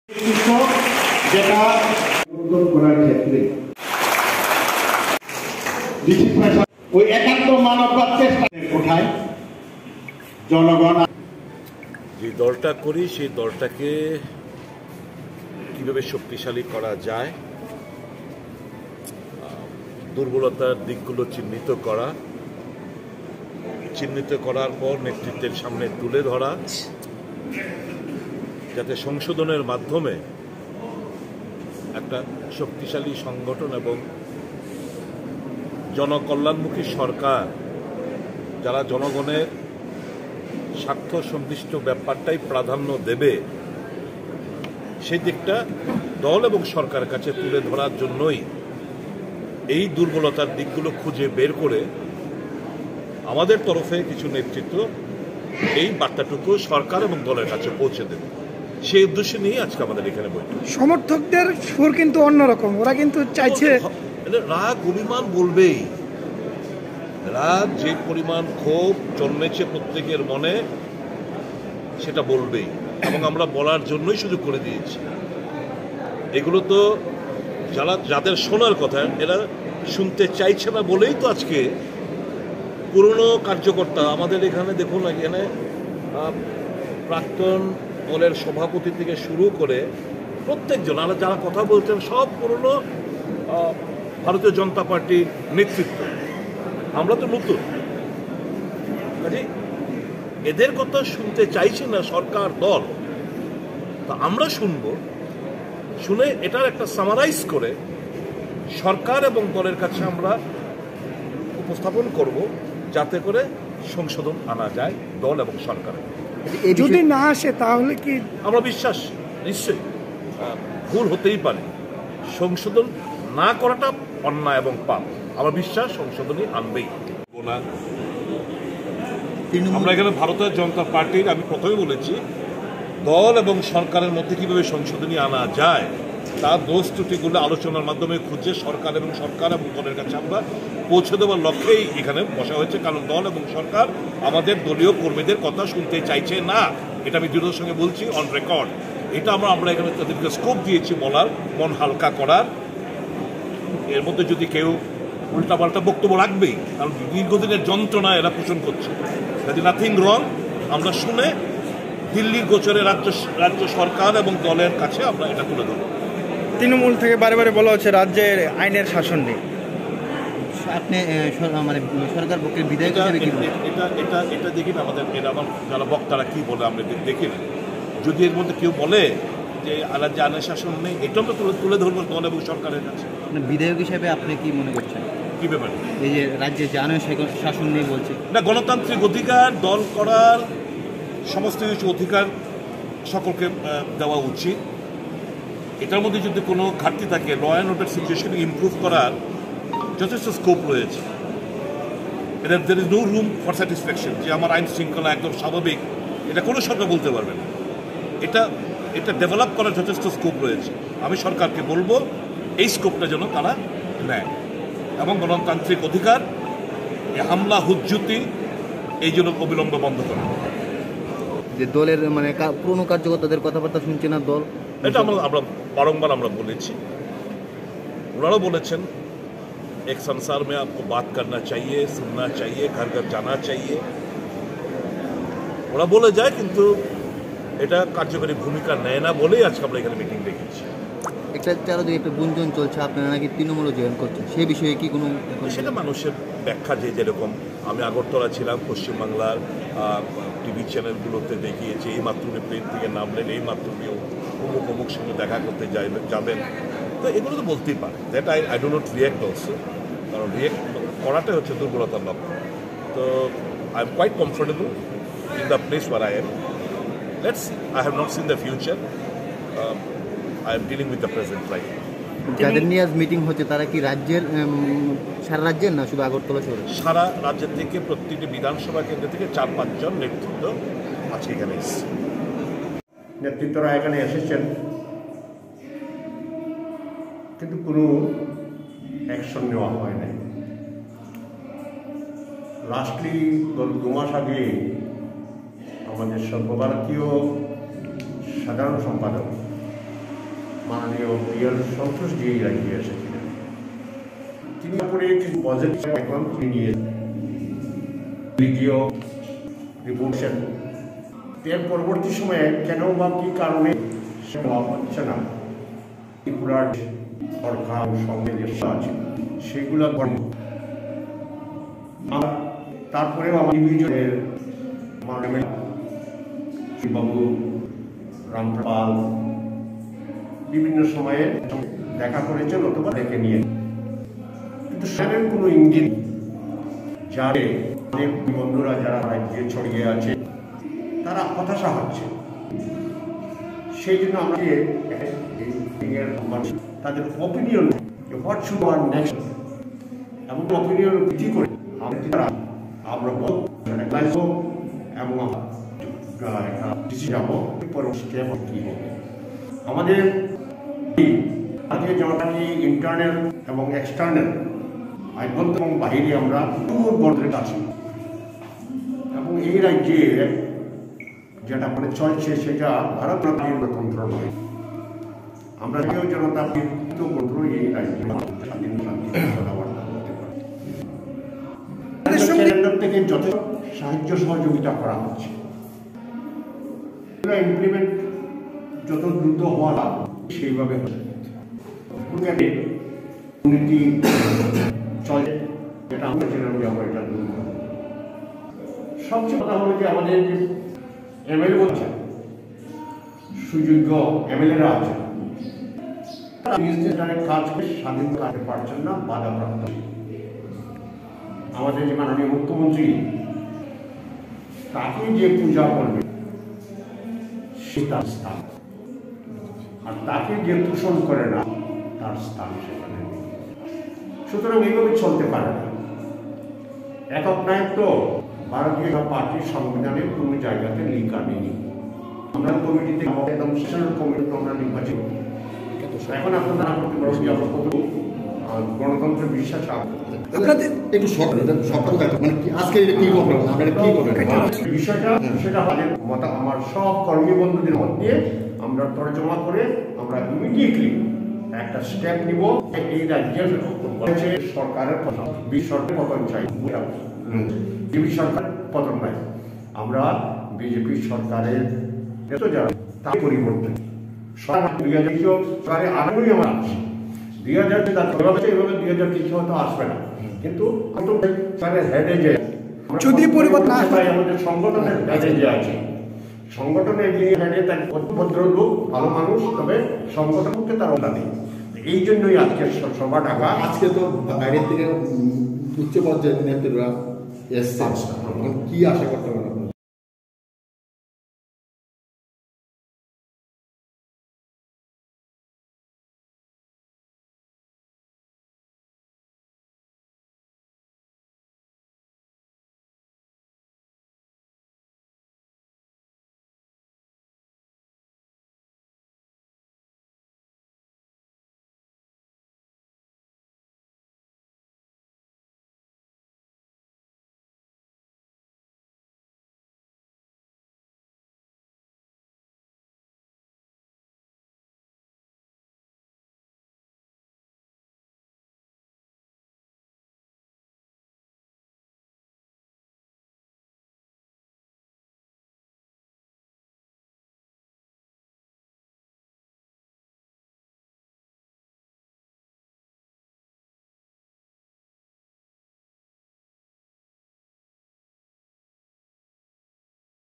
যেটা করার ক্ষেত্রে ওই একান্ত মানবতার চেষ্টা কোথায় জনগণ যে দলটা করি সেই দলটাকে কিভাবে শক্তিশালী করা যায়, দুর্বলতার দিকগুলো চিহ্নিত করার পর নেতৃত্বের সামনে তুলে ধরা, যাতে সংশোধনের মাধ্যমে একটা শক্তিশালী সংগঠন এবং জনকল্যাণমুখী সরকার যারা জনগণের স্বার্থ সংশ্লিষ্ট ব্যাপারটাই প্রাধান্য দেবে, সেই দিকটা দল এবং সরকারের কাছে তুলে ধরার জন্যই এই দুর্বলতার দিকগুলো খুঁজে বের করে আমাদের তরফে কিছু নেতৃত্ব এই বার্তাটুকু সরকার এবং দলের কাছে পৌঁছে দেবে, সেই উদ্দেশ্য নিয়ে আজকে আমাদের এখানে বৈঠক। সমর্থকদের সুর কিন্তু অন্যরকম, ওরা কিন্তু চাইছে রাগ অভিমান বলবেই, রাগ যে পরিমাণ ক্ষোভ জন্মেছে প্রত্যেকের মনে সেটা বলবেই, এবং আমরা বলার জন্যই সুযোগ করে দিয়েছি। এগুলো তো যাদের শোনার কথা এরা শুনতে চাইছে না বলেই তো আজকে পুরনো কার্যকর্তা আমাদের এখানে দেখুন, এখানে প্রাক্তন দলের সভাপতি থেকে শুরু করে প্রত্যেকজন যারা কথা বলছেন সব পুরনো ভারতীয় জনতা পার্টির নেতৃত্ব। আমরা তো নতুন, কাজে এদের কথা শুনতে চাইছে না সরকার দল, তা আমরা শুনে এটার একটা সামারাইজ করে সরকার এবং দলের কাছে আমরা উপস্থাপন করব, যাতে করে সংশোধন আনা যায় দল এবং সরকারের। যদি না আসে তাহলে কি আমরা বিশ্বাস নিশ্চয়ই ভুল হতেই পারে, সংশোধন না করাটা অন্যায় এবং পাপ, আমার বিশ্বাস সংশোধনই আনবেই না। আমরা এখানে ভারতীয় জনতা পার্টির, আমি প্রথমে বলেছি, দল এবং সরকারের মধ্যে কিভাবে সংশোধনী আনা যায় তার দোষ ত্রুটিগুলো আলোচনার মাধ্যমে খুঁজে সরকার এবং দলের কাছে আমরা পৌঁছে দেওয়ার লক্ষ্যেই এখানে বসা হয়েছে। কারণ দল এবং সরকার আমাদের দলীয় কর্মীদের কথা শুনতে চাইছে না, এটা আমি দৃঢ়তার সঙ্গে বলছি, অন রেকর্ড। এটা আমরা এখানে তাদেরকে স্কোপ দিয়েছি বলার, মন হালকা করার। এর মধ্যে যদি কেউ উল্টাপাল্টা বক্তব্য রাখবেই, কারণ দীর্ঘদিনের যন্ত্রণা এরা পোষণ করছে, নাথিং রং। আমরা শুনে দিল্লির গোচরে রাজ্য সরকার এবং দলের কাছে আমরা এটা তুলে ধরব। তৃণমূল থেকে বারে বলা হচ্ছে রাজ্যের আইনের শাসন নেই, আপনি মানে সরকার পক্ষের বিধায়ক হিসেবে কি বলেন? এটা দেখি না, আমাদের যারা বক্তারা কি বলে আমরা দেখি না। যদি এর মধ্যে কেউ বলে যে রাজ্যে আইনের শাসন নেই, এটা আমরা তুলে ধরবো দল এবং সরকারের কাছে। বিধায়ক হিসেবে আপনি কি মনে করছেন কি ব্যাপারে? এই যে রাজ্যে যে আইনের শাসন নেই বলছে, না, গণতান্ত্রিক অধিকার, দল করার সমস্ত কিছু অধিকার সকলকে দেওয়া উচিত। এটার মধ্যে যদি কোনো ঘাটতি থাকে, law and order situation improve করার যথেষ্ট স্কোপ রয়েছে। There is no room for satisfaction যে আমার আইন শৃঙ্খলা একদম স্বাভাবিক, এটা কোনো সরকার বলতে পারবে না। এটা ডেভেলপ করার যথেষ্ট স্কোপ রয়েছে। আমি সরকারকে বলবো এই স্কোপটা যেন তারা নেয়, এবং গণতান্ত্রিক অধিকার, হামলা হুজ্জুতি এই জন্য অবিলম্বে বন্ধ করে। যে দলের মানে পুরনো কার্যকর্তাদের কথাবার্তা শুনছে না দল, এটা আমরা বারংবার আমরা বলেছি, ওনারাও বলেছেন এক संसार में आपको बात करना चाहिए, सुनना चाहिए, घर घर जाना चाहिए, ওরা বলে যায়, কিন্তু এটা কার্যকরী ভূমিকা নেয় না বলেই আজকে আমরা এখানে মিটিং ডেকেছি। একটা চারদিকে একটা গুঞ্জন চলছে আপনারা নাকি তৃণমূলও জয়েন করছেন, সে বিষয়ে কি কোনো? সেটা মানুষের ব্যাখ্যা, যেরকম আমি আগরতলা ছিলাম, পশ্চিমবাংলার টিভি চ্যানেলগুলোতে দেখিয়েছি, এই মাত্র প্লেন থেকে নামলেন, এই মাত্র কেউ অমুক সঙ্গে দেখা করতে যাবেন, তো এগুলো তো বলতেই পারে। That I do not react also, কারণ রিয়াক্ট করাটাই হচ্ছে দুর্বলতার লক্ষ্য। তো I am quite comfortable in the place where I am. Let's see, I have not seen the future, I am dealing with the present right. যাদের নিয়ে আজ meeting হচ্ছে তারা কি রাজ্যের, সারা রাজ্যের না শুধু আগরতলা শহরে? সারা রাজ্যের থেকে প্রত্যেকটি বিধানসভা কেন্দ্র থেকে 4-5 জন নেতৃত্ব আজকে এখানে এসেছে। নেতৃত্বরা এখানে এসেছেন, কিন্তু কোনো অ্যাকশন নেওয়া হয় নাই। লাস্টলি গত 2 মাস আগে আমাদের সর্বভারতীয় সাধারণ সম্পাদক মাননীয় পিএল সন্তোষজি এই রাজ্যে এসেছিলেন। তিনি তারপরে কিছু পজিটিভ এখন নিয়ে দ্বিতীয় রিপোর্টেশন এর পরবর্তী সময়ে কেন বা কি কারণে সেটা হচ্ছে না, ত্রিপুরার সরকার সঙ্গে যে আছে সেগুলো তারপরেও আমার ডিভিশনের মাননীয় বাবু রামপাল বিভিন্ন সময়ে দেখা করেছেন অথবা দেখে নিয়ে, কিন্তু সেটার কোনো ইঙ্গিত যারে অনেক বন্ধুরা যারা রাজ্যে ছড়িয়ে আছে তারা হতাশা হচ্ছে। সেই জন্য আমরা তাদের অপিনিয়ন হোয়াট শুড আর নেক্সট এবং অপিনিয়ন ভিত্তি করে আমরা এবং কি হবে আমাদের আজকে জনতাকে ইন্টারনাল এবং এক্সটার্নাল আইনগত এবং বাহিরে আমরা দূর বর্ধের কাছে এবং এই রাজ্যে যেটা মানে চলছে সেটা ভারত গণতন্ত্র নয়। আমরা কেউ জনতার গণতন্ত্র এই রাজ্যে স্বাধীন কথাবার্তা বলতে পারি। কেন্দ্র থেকে যথেষ্ট সাহায্য সহযোগিতা করা হচ্ছে, ইমপ্লিমেন্ট যত দ্রুত হওয়া লাগবে সেইভাবে দুর্নীতি চলে, যেটা আমরা ছিলাম যে আমরা এটা দূর করব। সবচেয়ে কথা হলো যে আমাদের যে এমএলএ আছে, সুযোগ্য এমএলএরা আছে, তারা নিজেদের কাজকে স্বাধীন করতে পারছেন না, বাধাপ্রাপ্ত। আমাদের যে মাননীয় মুখ্যমন্ত্রী তাকে যে পূজা করবে সে তার স্থান, আর তাকে যে পোষণ করে না তার স্থান সেখানে। সুতরাং এইভাবে চলতে পারে না। একক নায়ক ভারতীয় পার্টির সংবিধানে কোনো জায়গাতে লেখা নেই। আমরা কমিটিতে একদম সেশনাল কমিটি আমরা নির্বাচিত। এখন আপনারা করতে পারবেন যে আমরা কত গণতন্ত্রের বিশ্বাস আপনাদের একটু মানে আজকে কি করবেন, আপনারা কি করবেন বিষয়টা সেটা আমাদের আমার সব কর্মী বন্ধুদের মত দিয়ে আমরা তর্জমা করে আমরা ইমিডিয়েটলি একটা স্টেপ নিব। এই রাজ্যের সরকারের সরকার পতন চাই, বিজেপি সরকার পতন নাই। আমরা বিজেপি সরকারের যারা তার পরিবর্তন 2000 সরকারের আগ্রহী আমার আছে। 2023 হয়তো আসবে না, কিন্তু সরকারের হেডে যে যদি পরিবর্তন আমাদের সংগঠনের হেডে যে আছে, সংগঠনের যিনি হেডে তার ভদ্রলোক ভালো মানুষ, তবে সংগঠনকে তার ওটা নেই। এই জন্যই আজকের সভা ডাকা। আজকে তো বাইরের থেকে উচ্চ পর্যায়ের নেতৃত্বরা এসছে, কি আশা করতে পারেন?